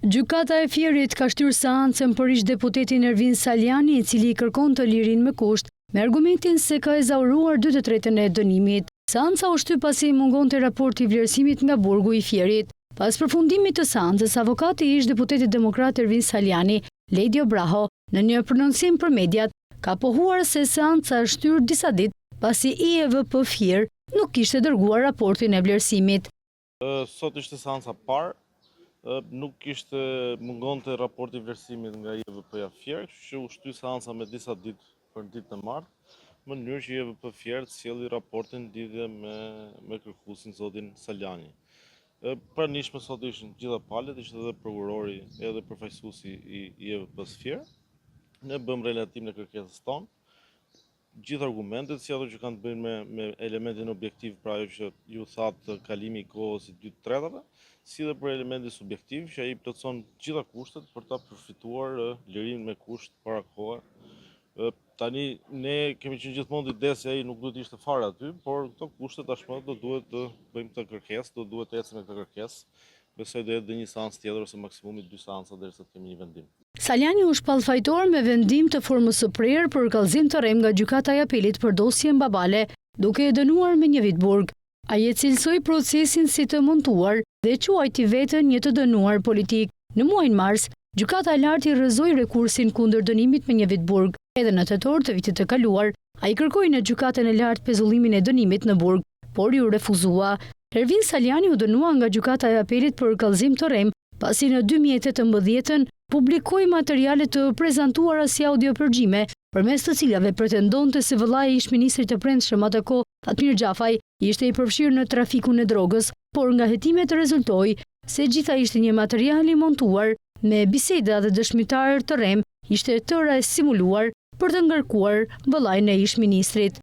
Gjykata e Fierit ka shtyrë seancën për ish deputetin Ervin Saljani, i cili kërkon të lirinë me kusht, me argumentin se ka ezauruar 2/3 e dënimit. Seanca u shtyp pasi mungonte raporti i vlerësimit nga burgu i Fierit. Pas përfundimit të seancës, avokati i ish deputetit demokrat Ervin Saljani, Lejdio Braho, në një prononcim për mediat, ka pohuar se seanca është shtyrë disa ditë pasi IEVP Fier nuk kishte dërguar raportin e vlerësimit. Sot ishte seanca parë, nuk kishte mungonte raporti i vlerësimit nga IEVP Fier, kështu që u shty seanca me disa ditë për ditën e martë, në mënyrë që IEVP Fier të sjellë raportin lidhje me kërkuesin zotin Saljani. Pranishme sot ishin gjitha palët, ishte edhe prokurori edhe përfaqësuesi i IEVP Fier. Ne bëm relatim në kërkesës tonë. Gjithë argumentet, si ato që kanë të bëjnë me elementin objektiv, pra ajo që ju thatë kalimi i kohës i 2/3, si dhe për elementin subjektiv, që ai plotëson gjitha kushtet për ta përfituar lirinë me kusht para kohë. Tani ne kemi qenë gjithmonë ide se ai nuk duhet ishte fare aty, por këto kushte tashmë do duhet të bëjmë këtë kërkesë, do duhet të ecim me këtë kërkesë. Besoj do jetë një seancë tjetër ose maksimumi 2 seanca derisa të kemi një vendim. Saljani u shpallfajtor me vendim të formës së prerë për kallëzim të rrem nga gjykata e apelit për dosjen Babale, duke e dënuar me 1 vit burg. Ai e cilësoi procesin si të montuar dhe quajti veten një të dënuar politik. Në muajin mars, gjykata e lartë i rrëzoi rekursin kundër dënimit me 1 vit burg. Edhe në tetor të vitit të kaluar, ai kërkoi në gjykatën e lartë pezullimin e dënimit në burg, por ju refuzua. Ervin Saljani u dënua nga gjykata e apelit për kallëzim të rrem, pasi në 2018 publikoi materiale të prezantuara si audiopërgjime, përmes të cilave pretendonte se vëllai i ish-ministrit të brendshëm atë kohë, Fatmir Xhafaj, ishte i përfshirë në trafikun e drogës, por nga hetimet rezultoi se gjitha ishte një material i montuar me biseda dhe dëshmitar të rrem, ishte tëra e simuluar për të ngarkuar vëllain e ish-ministrit.